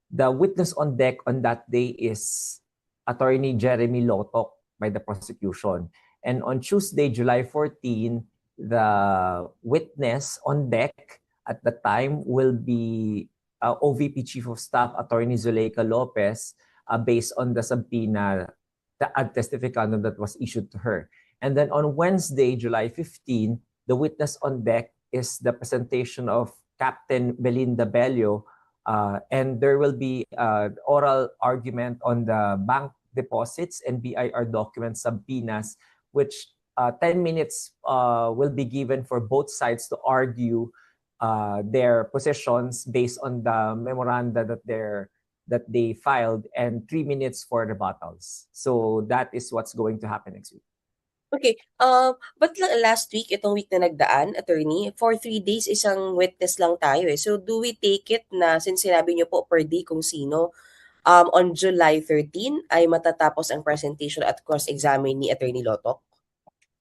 The witness on deck on that day is Attorney Jeremy Lotok by the prosecution. And on Tuesday, July 14, the witness on deck at the time will be OVP Chief of Staff Attorney Zuleika Lopez, based on the subpoena, the ad testificandum that was issued to her. And then on Wednesday, July 15, the witness on deck is the presentation of Captain Belinda Bello, and there will be oral argument on the bank deposits and BIR document subpoenas, which 10 minutes will be given for both sides to argue their positions based on the memoranda that they filed, and 3 minutes for rebuttals. So that is what's going to happen next week. Okay, but last week, itong week na nagdaan, attorney, for 3 days, isang witness lang tayo eh. So do we take it na, since sinabi niyo po per day kung sino, on July 13 ay matatapos ang presentation at cross-examine ni Attorney Lotok?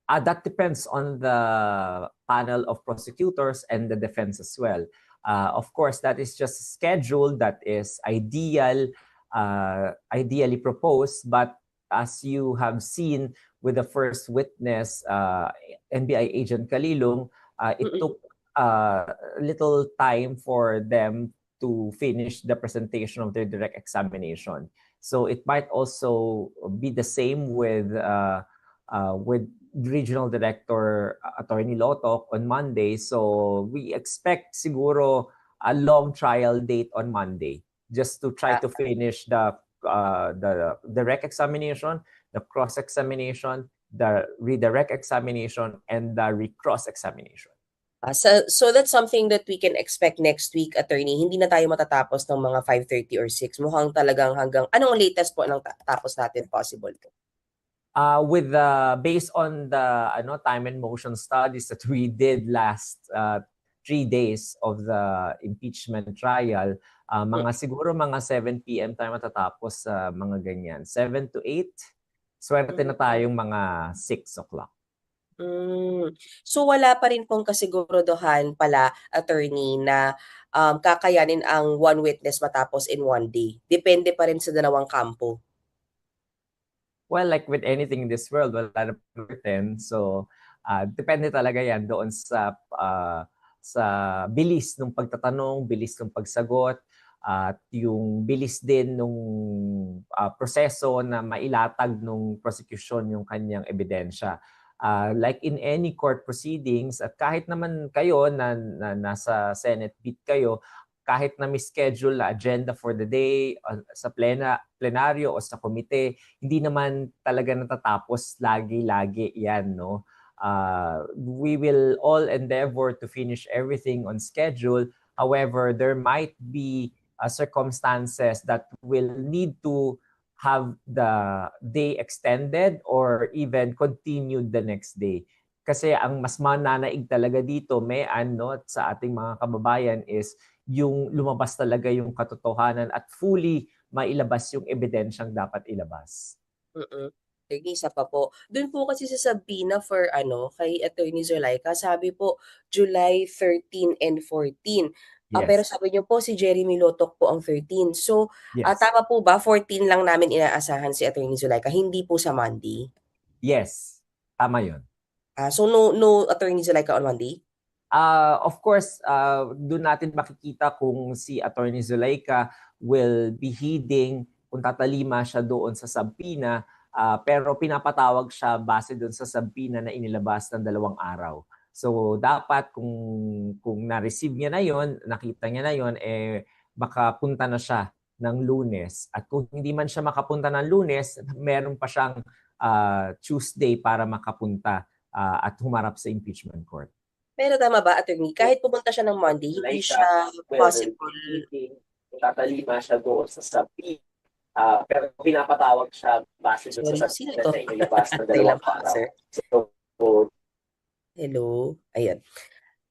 That depends on the panel of prosecutors and the defense as well. Of course, that is just a schedule that is ideally proposed, but as you have seen with the first witness, NBI agent Kalilong, it took a little time for them to finish the presentation of their direct examination. So it might also be the same with Regional Director Attorney Lotok on Monday. So we expect siguro a long trial date on Monday, just to try to finish the direct examination, the cross-examination, the redirect examination, and the recross examination. So that's something that we can expect next week, attorney. Hindi na tayo matatapos ng mga 5:30 or 6. Mukhang talagang hanggang, anong latest po ng tapos natin possible po? Based on the time and motion studies that we did last 3 days of the impeachment trial, siguro mga 7 p.m. tayo matatapos sa mga ganyan. 7 to 8, swerte na tayong mga 6 o'clock. So wala pa rin pong kasiguraduhan pala, attorney, na kakayanin ang one witness matapos in one day. Depende pa rin sa dalawang kampo. Well, like with anything in this world, wala na certain. So, depende talaga yan doon sa bilis ng pagtatanong, bilis ng pagsagot, at yung bilis din nung proseso na mailatag nung prosecution yung kanyang ebidensya. Like in any court proceedings, at kahit naman kayo na nasa Senate beat kayo, kahit na schedule na agenda for the day sa plenaryo o sa komite, hindi naman talaga natatapos lagi-lagi yan, no? We will all endeavor to finish everything on schedule. However, there might be circumstances that will need to have the day extended or even continued the next day. Kasi ang mas mananaig talaga dito, sa ating mga kababayan is yung lumabas talaga yung katotohanan at fully mailabas yung ebidensyang dapat ilabas. Sige, isa pa po. Doon po kasi sa subpoena for kay Attorney Zulaika, sabi po July 13 and 14. Pero Yes. sabi niyo po si Jeremy Lotok po ang 13. So, Yes. tama po ba 14 lang namin inaasahan si Attorney Zulaika, hindi po sa Monday? Yes. Tama 'yon. So no Attorney Zulaika on Monday? Of course, doon natin makikita kung si Attorney Zulaika will be heeding kung tatalima siya doon sa subpoena, pero pinapatawag siya base doon sa subpoena na inilabas ng 2 araw. So dapat kung na-receive niya na 'yon, nakita niya na 'yon, baka punta na siya ng Lunes. At kung hindi man siya makapunta ng Lunes, meron pa siyang Tuesday para makapunta at humarap sa impeachment court. Pero tama ba, attorney, kahit pumunta siya ng Monday, hindi siya possible? Tatalima siya doon sa subpoena. Pero pinapatawag siya base doon sa Sino subpoena to? na inilabas ng Tayo lang 2 po, araw. sir. So, Hello? Ayun.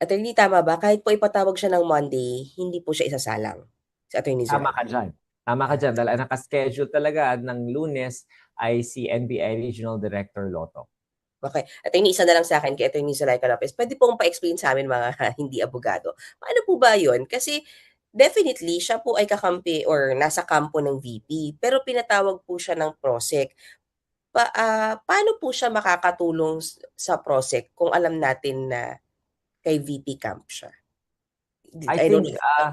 Attorney, tama ba? Kahit po ipatawag siya ng Monday, hindi po siya isasalang si Attorney tama Zulaika? ka dyan. Tama ka dyan. Dahil ang nakaschedule talaga ng Lunes ay si NBI Regional Director Loto. Okay. Attorney, isa na lang sa akin kay Attorney Zulaika Lopez. Pwede pong pa-explain sa amin mga hindi abogado. Paano po ba yun? Kasi definitely siya po ay kakampi or nasa kampo ng VP, pero pinatawag po siya ng PROSEC. Paano po siya makakatulong sa PROSEC kung alam natin na kay VP camp siya? I I don't think know.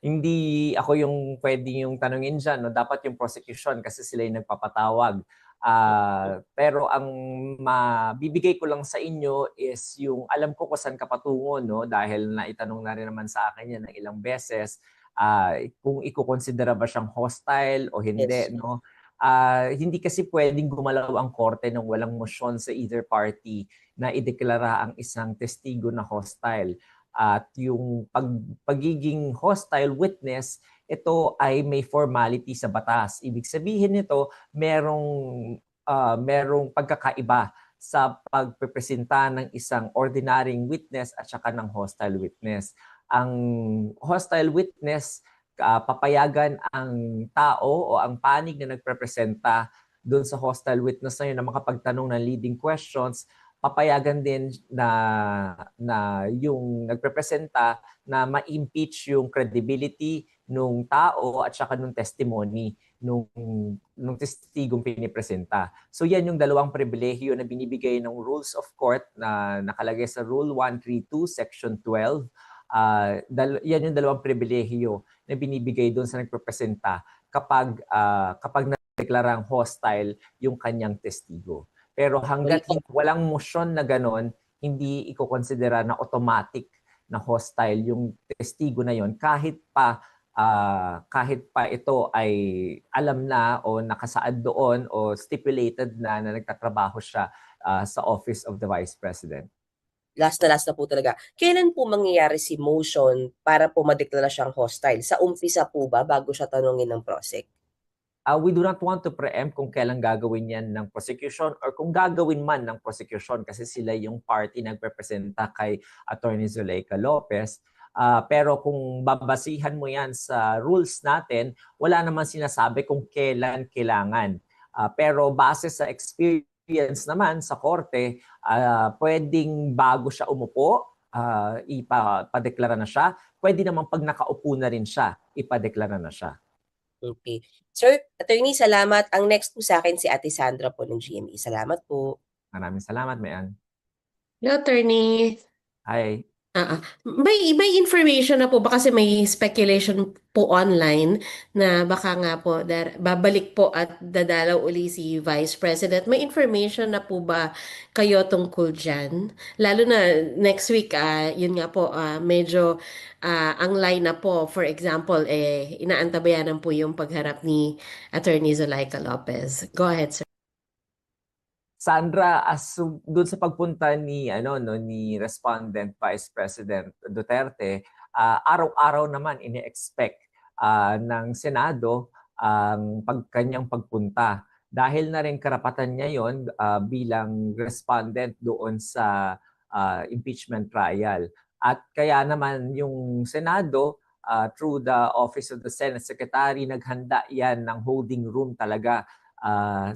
hindi ako yung pwedeng yung tanungin dyan. No? Dapat yung prosecution kasi sila yung nagpapatawag. Pero ang mabibigay ko lang sa inyo is yung alam ko kung saan ka patungo, no? Dahil naitanong na rin naman sa akin yan ng ilang beses. Kung ikukonsidera ba siyang hostile o hindi, Yes. no? Hindi kasi pwedeng gumalaw ang korte ng walang motion sa either party na ideklara ang isang testigo na hostile. At yung pagiging hostile witness, ito ay may formality sa batas. Ibig sabihin nito, merong pagkakaiba sa pagpepresenta ng isang ordinaryong witness at saka ng hostile witness. Ang hostile witness, papayagan ang tao o ang panig na nagprepresenta doon sa hostile witness na yun na makapagtanong ng leading questions, papayagan din na yung nagprepresenta na ma-impeach yung credibility nung tao at saka nung testimony nung testigong pinipresenta. So yan yung dalawang pribilehiyo na binibigay ng Rules of Court na nakalagay sa Rule 132 Section 12. Yan yung dalawang pribilehiyo na binibigay doon sa nagprepresenta kapag nadeklarang hostile yung kanyang testigo. Pero hanggat walang motion na ganon, hindi iko-considera na automatic na hostile yung testigo na yon kahit pa ito ay alam na o nakasaad doon o stipulated na nagtatrabaho siya sa Office of the Vice President. Last na po talaga. Kailan po mangyayari si motion para po madeklara siyang hostile? Sa umpisa po ba bago siya tanungin ng PROSEC? We do not want to preempt kung kailan gagawin yan ng prosecution or kung gagawin man ng prosecution kasi sila yung party nagrepresenta kay Attorney Zuleika Lopez. Pero kung babasihan mo yan sa rules natin, wala naman sinasabi kung kailan kailangan. Pero base sa experience naman sa korte, pwedeng bago siya umupo, ipadeklara na siya. Pwede naman pag nakaupo na rin siya, ipadeklara na siya. Okay. Sir, attorney, salamat. Ang next po sa akin si Ate Sandra po ng GMA. Salamat po. Maraming salamat, Mayan. Hello, attorney. Hi. May information na po ba kasi may speculation po online na baka nga po babalik po at dadalaw uli si Vice President. May information na po ba kayo tungkol dyan? Lalo na next week, yun nga po, medyo ang line na po, for example, inaantabayanan po yung pagharap ni Attorney Zuleika Lopez. Go ahead, sir. Sandra, doon sa pagpunta ni ni Respondent Vice President Duterte, araw-araw naman ini-expect ng Senado ang kanyang pagpunta. Dahil na rin karapatan niya yon bilang respondent doon sa impeachment trial. At kaya naman yung Senado, through the Office of the Senate Secretary, naghanda yan ng holding room talaga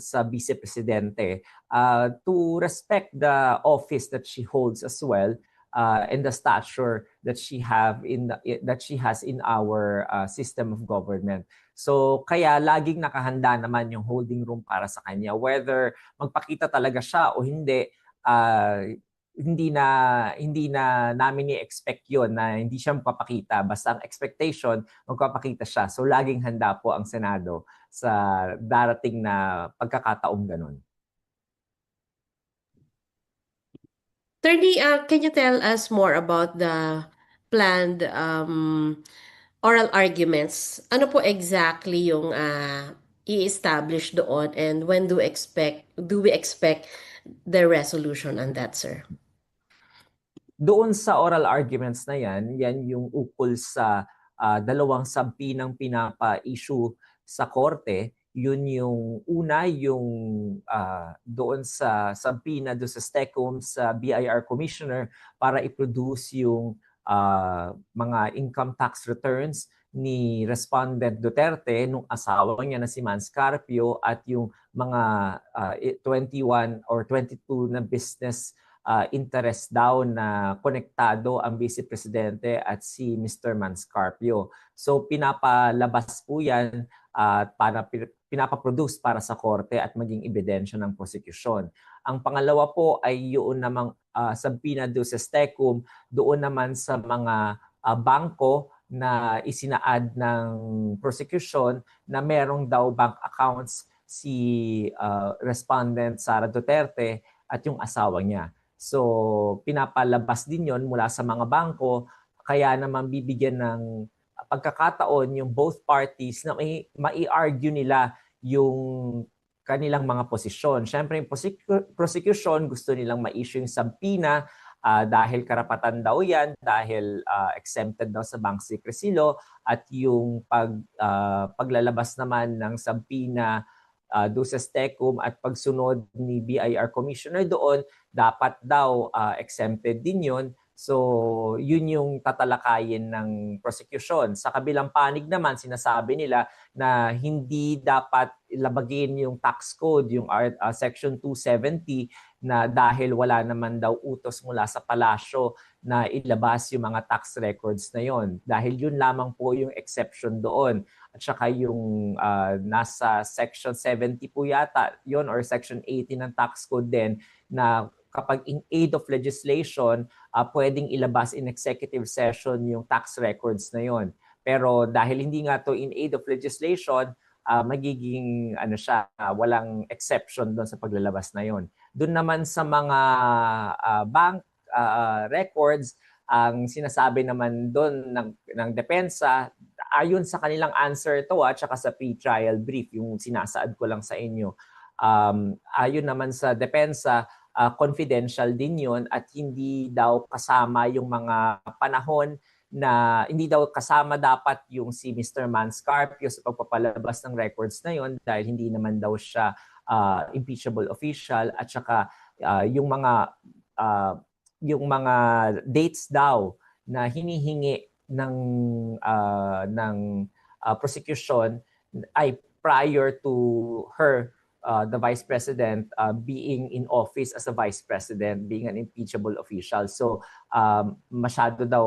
sa Vice Presidente to respect the office that she holds as well and the stature that she has in our system of government. So kaya laging nakahanda naman yung holding room para sa kanya, whether magpakita talaga siya o hindi. Hindi na namin i-expect yon na hindi siya magpapakita. Basta ang expectation, magpapakita siya. So laging handa po ang Senado sa darating na pagkakataong ganun. Attorney, can you tell us more about the planned oral arguments? Ano po exactly yung i-establish doon and when do we expect the resolution on that, sir? Doon sa oral arguments na yan yung ukol sa dalawang sampi ng pinapa-issue sa korte. Yun yung una, yung doon sa subpoena doon sa STECOM sa BIR Commissioner para i-produce yung mga income tax returns ni Respondent Duterte nung asawa niya na si Mans Carpio at yung mga 21 or 22 na business interest daw na konektado ang Vice Presidente at si Mr. Manscarpio. So pinapalabas po yan at pinapaproduce para sa korte at maging ebidensya ng prosekusyon. Ang pangalawa po ay yun namang subpoena duces tecum doon naman sa mga bangko na isinaad ng prosecution na merong daw bank accounts si respondent Sara Duterte at yung asawa niya. So pinapalabas din yon mula sa mga bangko, kaya naman bibigyan ng pagkakataon yung both parties na mai-argue nila yung kanilang mga posisyon. Siyempre yung prosecution gusto nilang ma-issue yung subpoena dahil karapatan daw yan, dahil exempted daw sa bank secrecy law, at yung paglalabas naman ng subpoena duces tecum at pagsunod ni BIR Commissioner doon, dapat daw exempted din yun. So, yun yung tatalakayin ng prosecution. Sa kabilang panig naman, sinasabi nila na hindi dapat labagin yung tax code, yung Section 270, na dahil wala naman daw utos mula sa palasyo na ilabas yung mga tax records na yon. Dahil yun lamang po yung exception doon. At saka yung nasa Section 70 po yata yon or Section 80 ng tax code din, na kapag in aid of legislation, pwedeng ilabas in executive session yung tax records na yon. Pero dahil hindi nga to in aid of legislation, magiging walang exception doon sa paglalabas na yon. Doon naman sa mga bank records, ang sinasabi naman doon ng depensa, ayon sa kanilang answer to at saka sa pre-trial brief, yung sinasaad ko lang sa inyo, ayon naman sa depensa, confidential din yun at hindi daw kasama yung mga panahon na hindi daw kasama dapat yung si Mr. Manscarpio sa pagpapalabas ng records na yun dahil hindi naman daw siya impeachable official, at saka yung mga dates daw na hinihingi ng prosecution ay prior to her, the Vice President, being in office as a Vice President, being an impeachable official. So masyado daw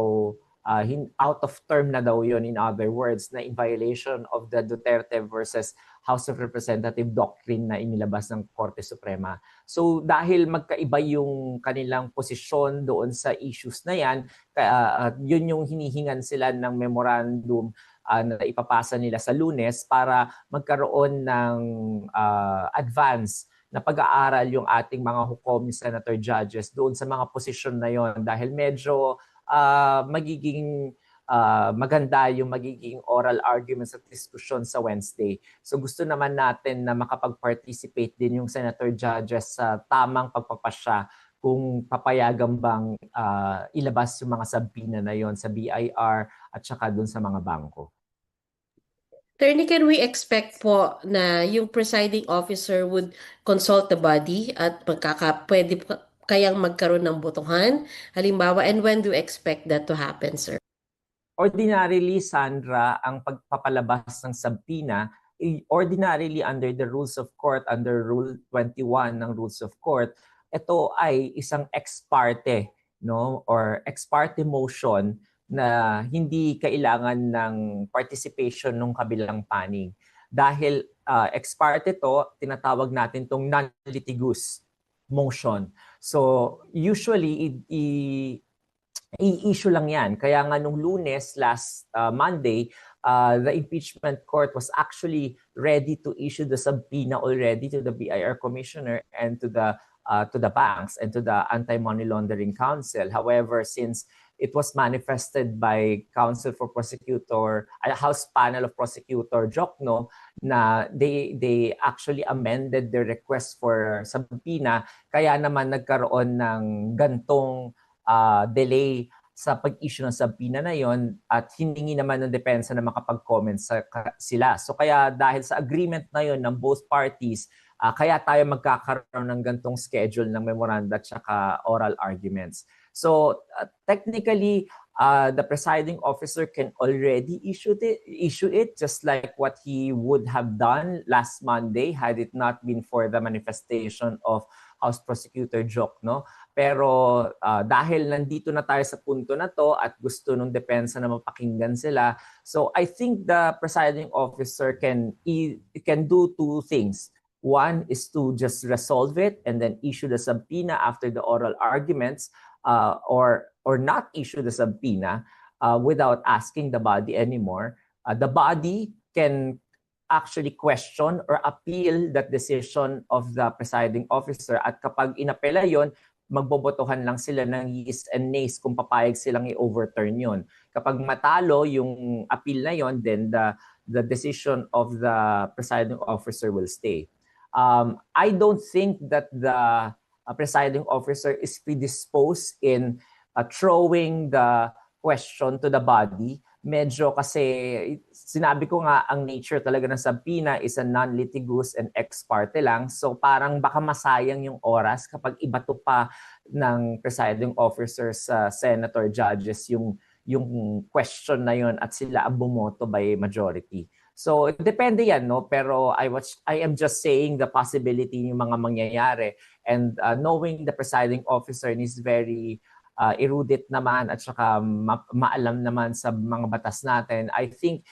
out of term na daw yun, in other words, na in violation of the Duterte versus House of Representative doctrine na inilabas ng Korte Suprema. So dahil magkaiba yung kanilang posisyon doon sa issues na yan, yun yung hinihingan sila ng memorandum na ipapasa nila sa Lunes para magkaroon ng advance na pag-aaral yung ating mga hukom, senator, judges doon sa mga posisyon na yon, dahil medyo magiging maganda yung magiging oral arguments at diskusyon sa Wednesday. So gusto naman natin na makapag-participate din yung senator, judges sa tamang pagpapasya kung papayagan bang ilabas yung mga subpoena na yon sa BIR at saka doon sa mga bangko. Attorney, can we expect po na yung presiding officer would consult the body at pwede kayang magkaroon ng botohan? Halimbawa, and when do you expect that to happen, sir? Ordinarily, Sandra, ang pagpapalabas ng subpoena, ordinarily under the rules of court, under Rule 21 ng Rules of Court, ito ay isang ex parte, no, or ex parte motion na hindi kailangan ng participation ng kabilang panig. Dahil ex parte to, tinatawag natin tong non-litigious motion. So usually i-issue lang yan. Kaya nga nung Lunes, last Monday, the impeachment court was actually ready to issue the subpoena already to the BIR commissioner and to the banks and to the Anti-Money Laundering Council. However, since it was manifested by Counsel for Prosecutor, House Panel of Prosecutor Jokno, na they actually amended their request for subpoena, kaya naman nagkaroon ng gantong delay sa pag-issue ng subpoena na yon, at hiningi naman ng depensa na makapag-comment sila. So kaya dahil sa agreement na yon ng both parties, kaya tayo magkakaroon ng gantong schedule ng memoranda at saka oral arguments. So technically, the presiding officer can already issue it just like what he would have done last Monday had it not been for the manifestation of House Prosecutor Jokno. Pero dahil nandito na tayo sa punto na to at gusto ng depensa na mapakinggan sila, so I think the presiding officer can do two things. One is to just resolve it and then issue the subpoena after the oral arguments, or not issue the subpoena without asking the body anymore. The body can actually question or appeal that decision of the presiding officer, at kapag inapela yon, magbobotohan lang sila ng yeas and nays kung papayag silang i-overturn yon. Kapag matalo yung appeal na yon, then the decision of the presiding officer will stay. I don't think that the presiding officer is predisposed in throwing the question to the body. Medyo kasi, sinabi ko nga, ang nature talaga ng subpoena is a non-litigious and ex parte lang. So parang baka masayang yung oras kapag ibato pa ng presiding officer sa senator judges yung question na yun at sila ang bumoto by majority. So depende yan, no? Pero I am just saying the possibility yung mga mangyayari, and knowing the presiding officer is very erudite naman at saka maalam naman sa mga batas natin. I think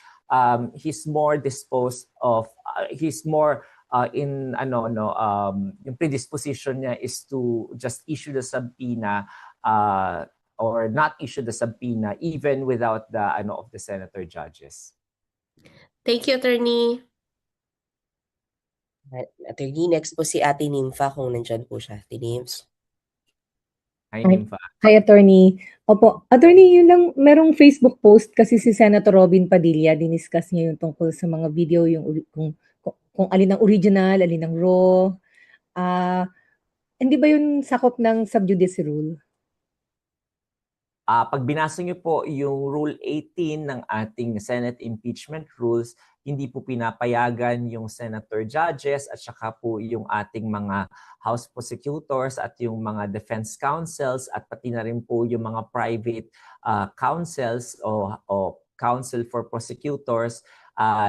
he's more disposed of he's more in yung predisposition niya is to just issue the subpoena or not issue the subpoena even without the of the senator judges. Thank you, Attorney. Attorney, next po si Ate Nympha, kung nandyan po siya. Ate Nymphs. Hi, Nympha. Hi, Attorney. Opo, Attorney, yun lang, merong Facebook post kasi si Senator Robin Padilla, diniscuss niya yung tungkol sa mga video, yung kung alin ang original, alin ang raw. Hindi ba yun sakop ng sub judice rule? Pag binasa niyo po yung Rule 18 ng ating Senate Impeachment Rules, hindi po pinapayagan yung senator judges at saka po yung ating mga House prosecutors at yung mga defense counsels at pati na rin po yung mga private counsels o counsel for prosecutors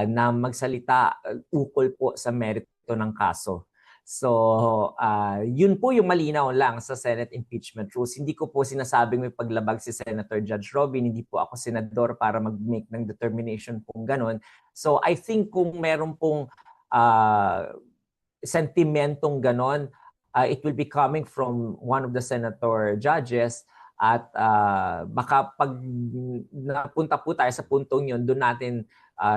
na magsalita ukol po sa merito ng kaso. So, yun po yung malinaw lang sa Senate Impeachment Rules. Hindi ko po sinasabing may paglabag si Senator Judge Robin. Hindi po ako senador para mag-make ng determination pong ganun. So, I think kung meron pong sentimentong ganon, it will be coming from one of the senator judges. At baka pag napunta po tayo sa puntong yun, doon natin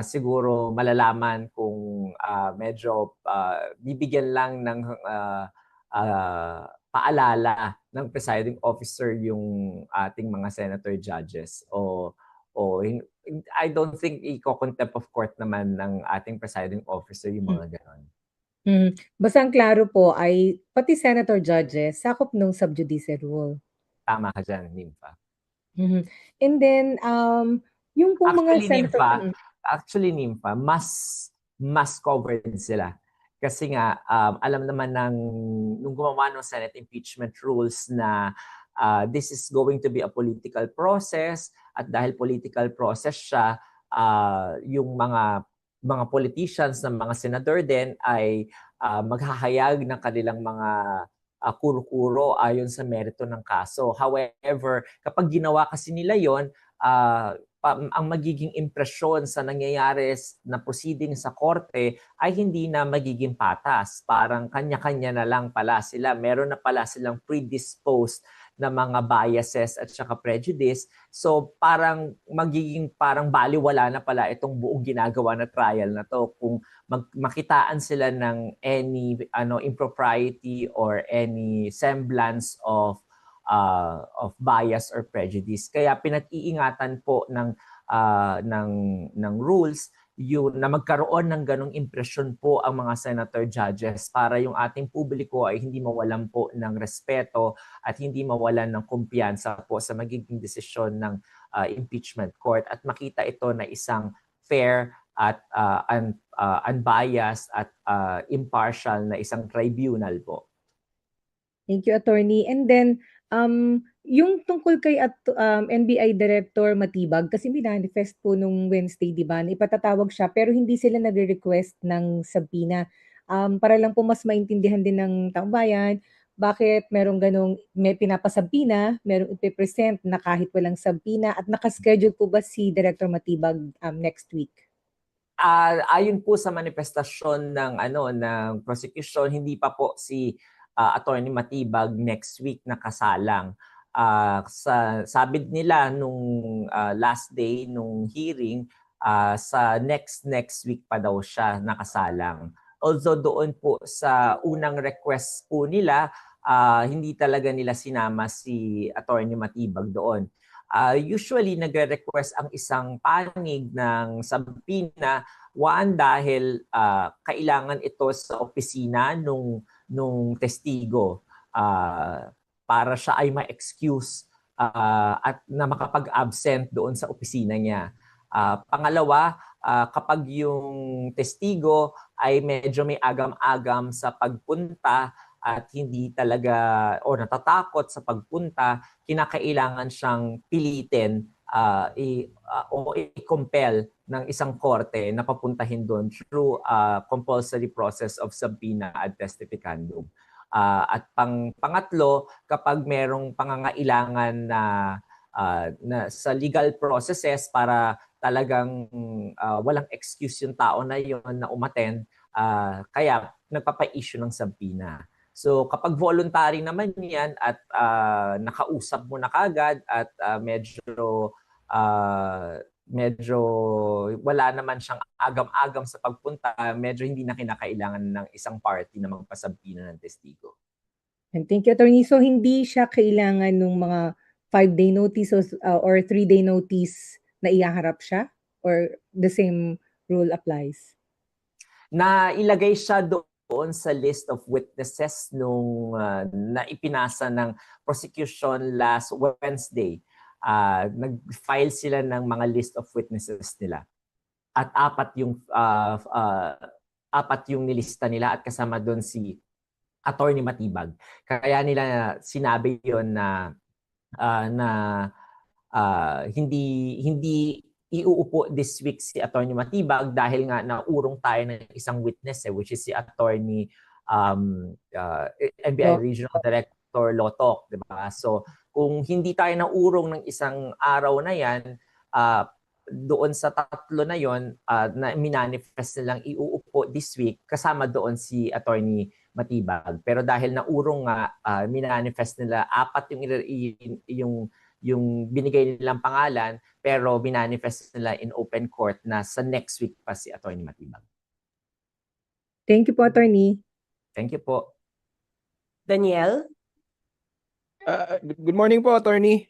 siguro malalaman kung medyo bibigyan lang ng paalala ng presiding officer yung ating mga senator judges. I don't think i-contempt of court naman ng ating presiding officer yung mga ganon. Basta ang klaro po ay pati senator judges sakop ng sub judice rule. Tama ka dyan, Nympha. And then, yung pong mga senator... Actually, Nympha, mas covered sila. Kasi nga, alam naman nung gumawa ng Senate Impeachment Rules na this is going to be a political process, at dahil political process siya, yung mga politicians ng mga senador din ay maghahayag ng kanilang mga kuro-kuro ayon sa merito ng kaso. However, kapag ginawa kasi nila yon, ang magiging impresyon sa nangyayari na proceeding sa korte ay hindi na magiging patas. Parang kanya-kanya na lang pala sila. Meron na pala silang predisposed na mga biases at saka prejudice. So parang magiging parang baliwala na pala itong buong ginagawa na trial na to kung makitaan sila ng any impropriety or any semblance of bias or prejudice. Kaya pinag-iingatan po ng rules yun na magkaroon ng ganong impresyon po ang mga senator judges para yung ating publiko ay hindi mawalan po ng respeto at hindi mawalan ng kumpiyansa po sa magiging desisyon ng impeachment court at makita ito na isang fair at unbiased at impartial na isang tribunal po. Thank you, Attorney. And then, yung tungkol kay NBI Director Matibag, kasi minanifest po nung Wednesday, di ba, na ipatatawag siya, pero hindi sila nagre-request ng subpoena. Para lang po mas maintindihan din ng taong bayan, bakit merong ganong may pinapasabina, merong ipipresent na kahit walang sabina at nakaschedule po ba si Director Matibag next week? Ayon po sa manifestasyon ng prosecution, hindi pa po si Attorney Matibag next week nakasalang. Sabi nila nung last day nung hearing, sa next week pa daw siya nakasalang. Although doon po sa unang request po nila, hindi talaga nila sinama si Attorney Matibag doon. Usually nagre-request ang isang panig ng subpoena, one dahil kailangan ito sa opisina nung testigo para siya ay ma-excuse at na makapag-absent doon sa opisina niya. Pangalawa, kapag yung testigo ay medyo may agam-agam sa pagpunta at hindi talaga o natatakot sa pagpunta, kinakailangan siyang pilitin o i-compel ng isang korte na papuntahin doon through compulsory process of subpoena ad testificandum. At pangatlo, kapag merong pangangailangan na sa legal processes para talagang walang excuse yung tao na yon na umattend, kaya nagpapa-issue ng subpoena. So kapag voluntary naman yan at nakausap mo na kagad at medyo wala naman siyang agam-agam sa pagpunta, medyo hindi na kinakailangan ng isang party na magpasabina ng testigo. And thank you, Attorney. So hindi siya kailangan ng mga 5-day notice or 3-day notice na ihaharap siya? Or the same rule applies? Na ilagay siya doon sa list of witnesses nung na ipinasa ng prosecution last Wednesday. Nag-file sila ng mga list of witnesses nila. At apat yung nilista nila at kasama doon si Attorney Matibag. Kaya nila sinabi yon na hindi iuupo this week si Attorney Matibag dahil nga naurong tayo ng isang witness which is si Attorney NBI Regional Director Lotok, di ba? So kung hindi tayo naurong ng isang araw na yan, doon sa tatlo na yon na minanifest nilang iuupo this week, kasama doon si Attorney Matibag. Pero dahil naurong nga, minanifest nila apat yung binigay nilang pangalan, pero minanifest nila in open court na sa next week pa si Attorney Matibag. Thank you po, Attorney. Thank you po. Daniel? Good morning po, Attorney.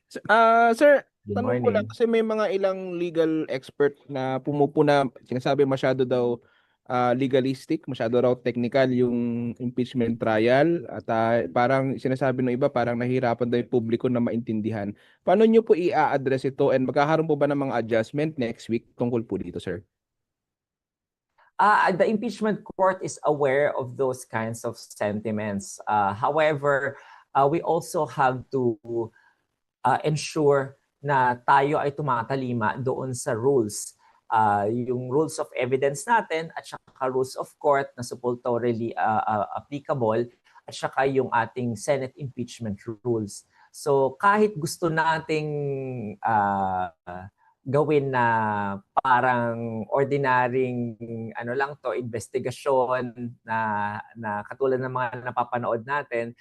Sir, Good tanong ko lang morning. kasi may mga ilang legal expert na pumupuna, sinasabi masyado daw legalistic, masyado raw technical yung impeachment trial at parang sinasabi ng iba parang nahihirapan daw yung publiko na maintindihan. Paano nyo po i-address ito and magkakaroon po ba ng mga adjustment next week tungkol po dito, sir? The impeachment court is aware of those kinds of sentiments. However, we also have to ensure na tayo ay tumatalima doon sa rules. Yung rules of evidence natin at saka rules of court na supposedly applicable at saka yung ating Senate impeachment rules. So kahit gusto nating gawin na parang ordinaryong lang to, investigasyon na katulad ng mga napapanood natin,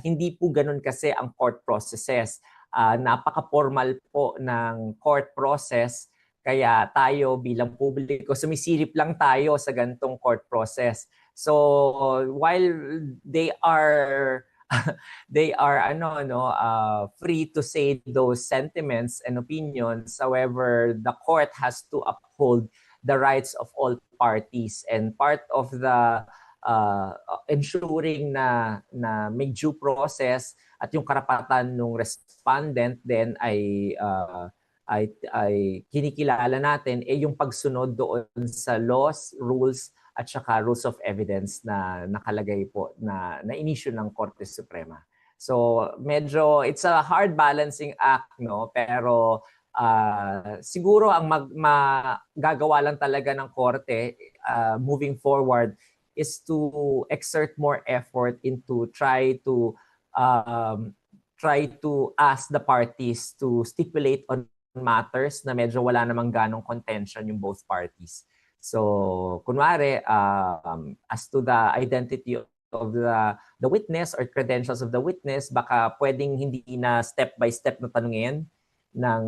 hindi po ganun kasi ang court processes. Napaka-formal po ng court process, kaya tayo bilang publiko sumisilip lang tayo sa gantong court process. So while they are free to say those sentiments and opinions, however the court has to uphold the rights of all parties, and part of the ensuring na may due process at yung karapatan ng respondent then ay kinikilala natin yung pagsunod doon sa laws, rules at saka rules of evidence na nakalagay po na inisyu ng Korte Suprema. So medyo it's a hard balancing act, no, pero siguro ang magagawa lang talaga ng korte moving forward is to exert more effort into try to ask the parties to stipulate on matters na medyo wala namang ganong contention yung both parties. So, kunwari, as to the identity of the witness or credentials of the witness, baka pwedeng hindi na step by step na tanungin ng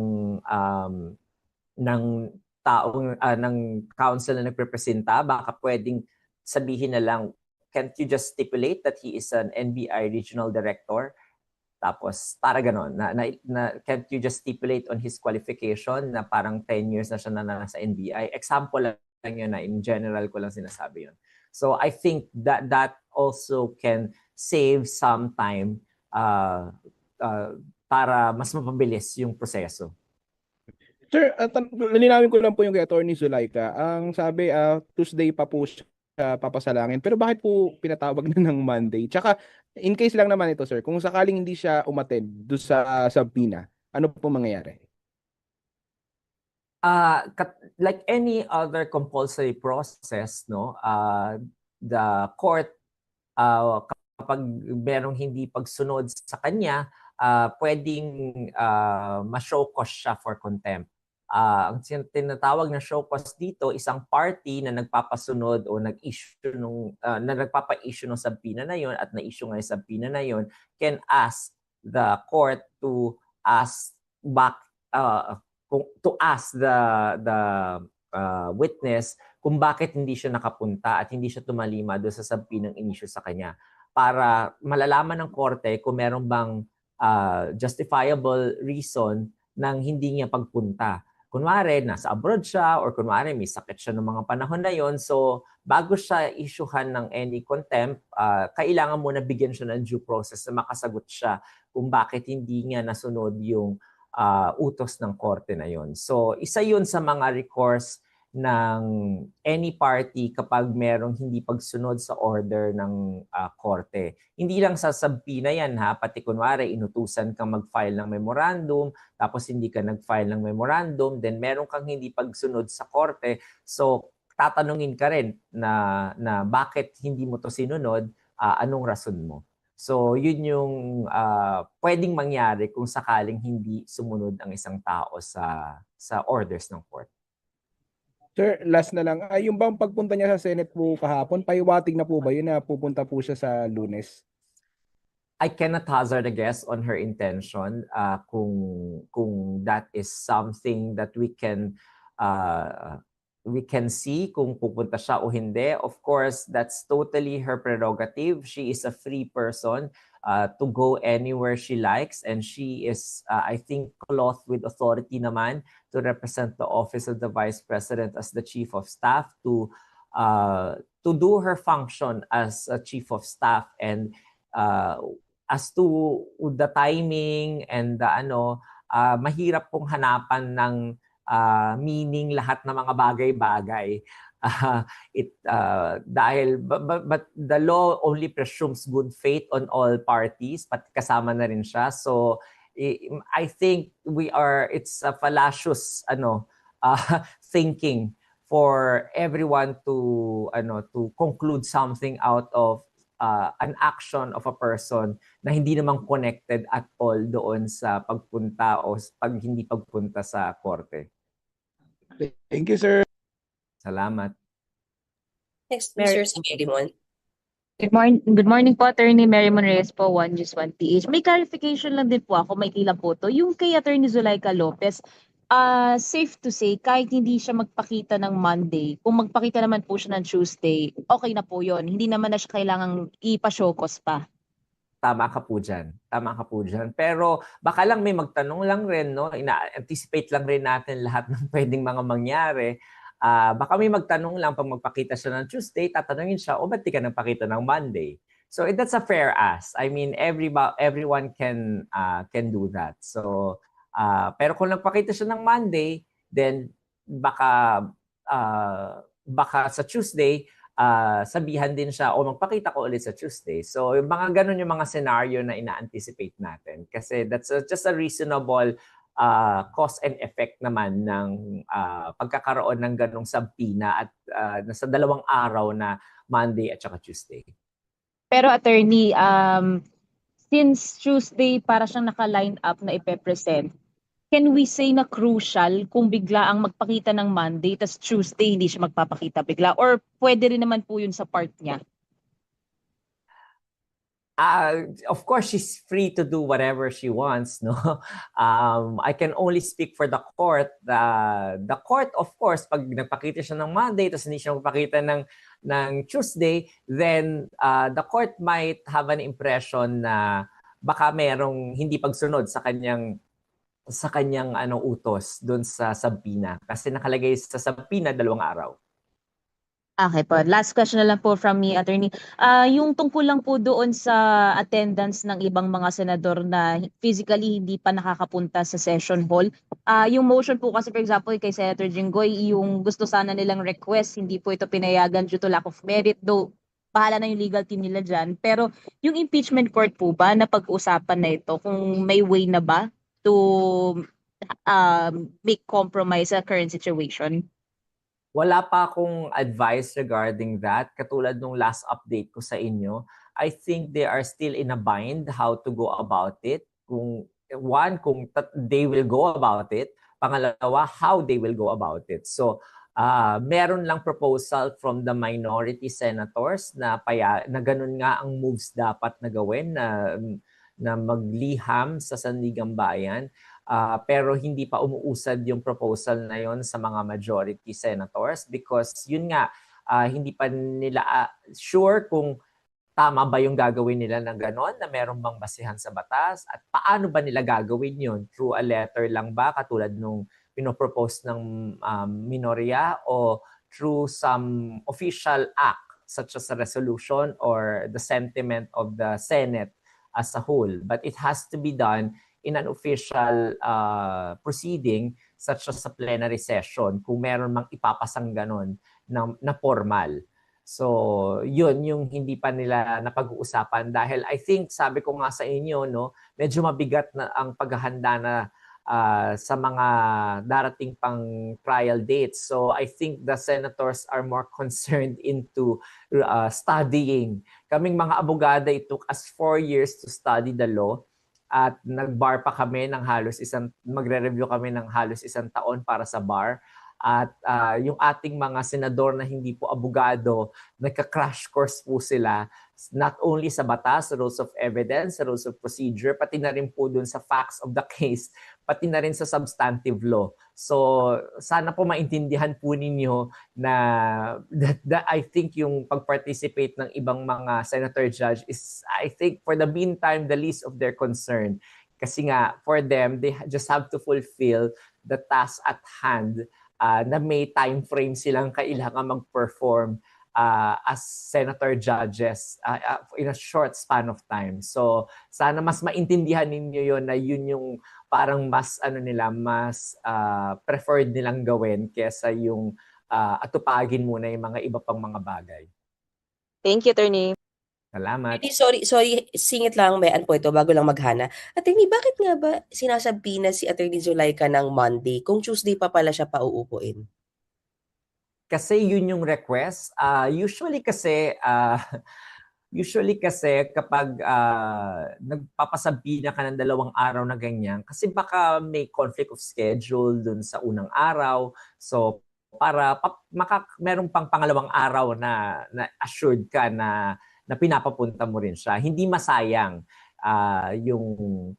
taong ng counsel na nagrepresenta, baka pwedeng sabihin na lang, can't you just stipulate that he is an NBI regional director? Tapos para ganon, na can't you just stipulate on his qualification na parang 10 years na siya na nasa NBI? Example lang yun, na in general ko lang sinasabi yun. So I think that also can save some time para mas mapabilis yung proseso. Sir, linawin ko lang po yung kay Attorney Zulaika. Ang sabi, Tuesday pa po siya papasalangin. Pero bakit po pinatawag na ng Monday? Tsaka, in case lang naman ito, sir, kung sakaling hindi siya umattend doon sa subpoena, ano po mangyayari? Like any other compulsory process, no, the court, kapag merong hindi pagsunod sa kanya, pwedeng ma-show cause siya for contempt. Ang tinatawag na show cause dito, isang party na nagpapasunod o nag-issue na nagpapa-issue ng subpoena na yon at na-issue nga yung subpoena na yon can ask the court to ask the witness kung bakit hindi siya nakapunta at hindi siya tumalima doon sa subpoena ng in-issue sa kanya, para malalaman ng korte kung meron bang justifiable reason nang hindi niya pagpunta. Kunwari, nasa abroad siya or kunwari may sakit siya ng mga panahon na yon. So, bago siya issuehan ng any contempt, kailangan muna bigyan siya ng due process na makasagot siya kung bakit hindi niya nasunod yung utos ng korte na yon. So, isa yun sa mga recourse ng any party kapag merong hindi pagsunod sa order ng korte. Hindi lang sa subpoena yan, ha, pati kunwari inutusan kang mag-file ng memorandum, tapos hindi ka nag-file ng memorandum, then meron kang hindi pagsunod sa korte, so tatanungin ka rin na bakit hindi mo to sinunod, anong rason mo. So yun yung pwedeng mangyari kung sakaling hindi sumunod ang isang tao sa orders ng court. Sir, last na lang. Yung bang pagpunta niya sa Senate po kahapon, paiwatig na po ba yun na pupunta po siya sa Lunes? I cannot hazard a guess on her intention kung that is something that we can see kung pupunta siya o hindi. Of course, that's totally her prerogative. She is a free person to go anywhere she likes, and she is, I think, clothed with authority naman to represent the office of the Vice President as the Chief of Staff, to do her function as a Chief of Staff. And as to the timing and the mahirap pong hanapan ng meaning lahat ng mga bagay-bagay. But the law only presumes good faith on all parties, pati kasama na rin siya. So I think it's a fallacious thinking for everyone to conclude something out of an action of a person na hindi naman connected at all doon sa pagpunta o hindi pagpunta sa korte. Thank you, sir. Salamat. Next, Mr. Sagerimon. Good morning po, Attorney Mary Monreyes po, 1GS1PH. May clarification lang din po ako, may lang po to. Yung kay Attorney Zulaika Lopez, safe to say, kahit hindi siya magpakita ng Monday, kung magpakita naman po siya ng Tuesday, okay na po yon. Hindi naman na siya kailangang ipa-showcause pa. Tama ka po dyan. Pero baka lang may magtanong lang rin, no? Ina-anticipate lang rin natin lahat ng pwedeng mga mangyari. Baka may magtanong lang pag magpakita siya ng Tuesday, tatanungin siya, ba't di ka nagpakita ng Monday? So that's a fair ask. I mean, everyone can do that. So, pero kung nagpakita siya ng Monday, then baka sa Tuesday, sabihan din siya, magpakita ko ulit sa Tuesday. So, yung mga ganun yung mga scenario na ina-anticipate natin. Kasi that's just a reasonable cause and effect naman ng pagkakaroon ng ganong sabina at nasa 2 araw na Monday at saka Tuesday. Pero attorney, since Tuesday para siyang naka-line up na ipe-present, can we say na crucial kung bigla ang magpakita ng Monday tas Tuesday hindi siya magpapakita bigla, or pwede rin naman po yun sa part niya? Of course, she's free to do whatever she wants, no? I can only speak for the court. The court, of course, pag nagpakita siya ng Monday, tapos hindi siya magpakita ng Tuesday, then the court might have an impression na baka merong hindi pagsunod sa kanyang utos doon sa sabina. Kasi nakalagay sa sabina 2 araw. Okay po. Last question na lang po from me, attorney. Yung tungkol lang po doon sa attendance ng ibang mga senador na physically hindi pa nakakapunta sa session hall. Yung motion po kasi, for example, kay Senator Jinggoy, yung gusto sana nilang request, hindi po ito pinayagan due to lack of merit, though bahala na yung legal team nila dyan. Pero yung impeachment court po ba, na pag-usapan na ito, kung may way na ba to make compromise sa current situation? Wala pa akong advice regarding that. Katulad nung last update ko sa inyo, I think they are still in a bind how to go about it. Kung they will go about it. Pangalawa, how they will go about it. So, meron lang proposal from the minority senators na ganun nga ang moves dapat na gawin, na magliham sa Sandigang Bayan. Pero hindi pa umuusad yung proposal na yon sa mga majority senators because yun nga, hindi pa nila sure kung tama ba yung gagawin nila ng ganon, na meron bang basihan sa batas at paano ba nila gagawin yun? Through a letter lang ba katulad nung pinopropose ng minorya o through some official act such as a resolution or the sentiment of the Senate as a whole? But it has to be done in an official proceeding such as a plenary session kung meron mang ipapasang ganon na formal. So, yun yung hindi pa nila napag-uusapan dahil I think, sabi ko nga sa inyo, no, medyo mabigat na ang paghahanda na sa mga darating pang trial dates. So, I think the senators are more concerned into studying. Kaming mga abogada, it took us 4 years to study the law. At nag-bar pa kami ng magre-review kami ng halos 1 taon para sa bar. At yung ating mga senador na hindi po abogado, nagka-crash course po sila not only sa batas, rules of evidence, rules of procedure, pati na rin po dun sa facts of the case, pati na rin sa substantive law. So sana po maintindihan po ninyo na I think yung pag-participate ng ibang mga senator judge is, I think, for the meantime, the least of their concern. Kasi nga, for them, they just have to fulfill the task at hand na may time frame silang kailangan mag-perform as senator judges in a short span of time. So sana mas maintindihan ninyo yon na yun yung parang mas mas preferred nilang gawin kesa yung atupagin muna yung mga iba pang mga bagay. Thank you, Attorney. Salamat. Sorry, singit lang, bayan po ito bago lang maghana. Attorney, bakit nga ba sinasabi na si Attorney Zulaika ng Monday kung Tuesday pa pala siya pauupuin? Kasi yun yung request. Usually kasi kapag nagpapasabi na ka ng 2 araw na ganyan, kasi baka may conflict of schedule dun sa unang araw. So para meron pang pangalawang araw na assured ka na pinapapunta mo rin siya. Hindi masayang yung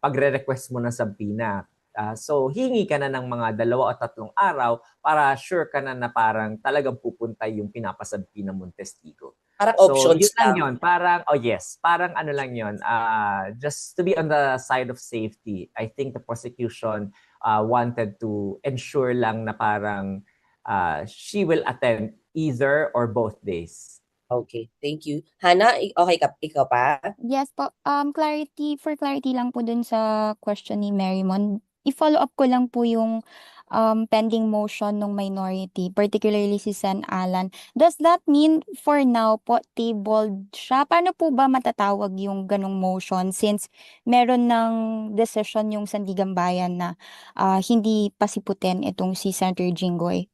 pagre-request mo ng sabina. So, hingi ka na ng mga 2 o 3 araw para sure ka na parang talagang pupunta yung pinapasabi ng mong testigo. Parang So, options yun lang lang. yun. Parang, parang ano lang yun. Just to be on the side of safety, I think the prosecution wanted to ensure lang na parang she will attend either or both days. Okay, thank you. Hana, okay ka, ikaw pa? Yes po. For clarity lang po dun sa question ni Marymon, i-follow up ko lang po yung pending motion ng minority, particularly si Sen Alan. Does that mean for now po tabled siya? Paano po ba matatawag yung ganong motion since meron ng decision yung Sandigan Bayan na hindi pasiputin itong si Senator Jinggoy?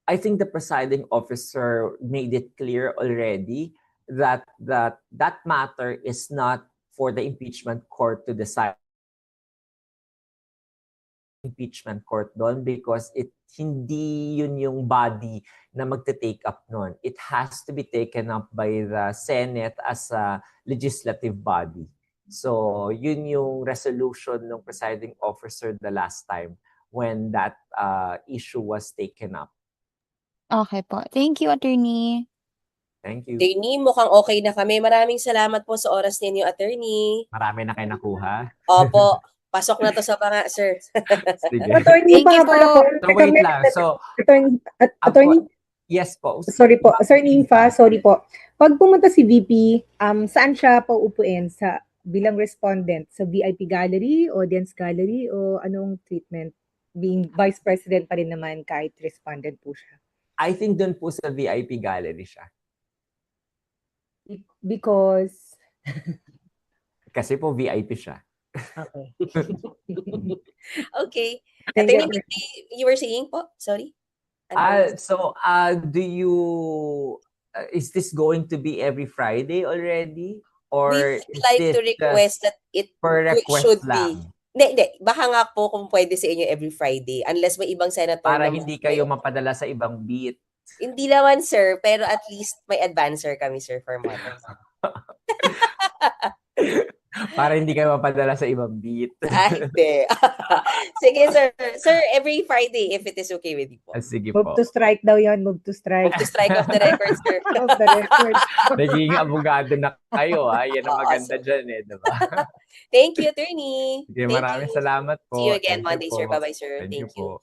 I think the presiding officer made it clear already that that matter is not for the impeachment court to decide. Impeachment court doon because hindi yun yung body na magte-take up nun. It has to be taken up by the Senate as a legislative body. So yun yung resolution ng presiding officer the last time when that issue was taken up. Okay po. Thank you, Attorney. Thank you. Attorney, mukhang okay na kami. Maraming salamat po sa oras ninyo, Attorney. Marami na kayo nakuha. Opo, pasok na to sa panga, sir. Sige. Attorney, Thank you baka pala po. po. So wait lang. So, Attorney, yes po. sorry po. Sir Ninfa, sorry po. Pag pumunta si VP, saan siya pauupuin? Bilang respondent? Sa VIP gallery, audience gallery, o anong treatment? Being vice president pa rin naman kahit respondent po siya. I think doon po sa VIP gallery siya. Because, Kasi po VIP siya. okay. Okay. Thank you, Attorney, you were saying po? Sorry? Do you, is this going to be every Friday already? Or We would is like this to request that it per request should lang? be. Hindi. Baka nga po kung pwede sa inyo every Friday unless may ibang senator Para na- hindi kayo mapadala sa ibang beat. Hindi naman, sir. Pero at least may advancer kami, sir, for matters. Para hindi kayo mapadala sa ibang beat. Hindi. Sige, sir. Sir, every Friday, if it is okay with you po. Sige Move po. to strike daw yan. Move to strike. To strike off the record, sir. Off the record. Naging abogado na kayo, ha? Yan ang maganda dyan, eh. Diba? Thank you, attorney. Sige, Thank maraming you. salamat po. See you again Thank Monday, po. sir. Bye-bye, sir. Thank you Thank you. po.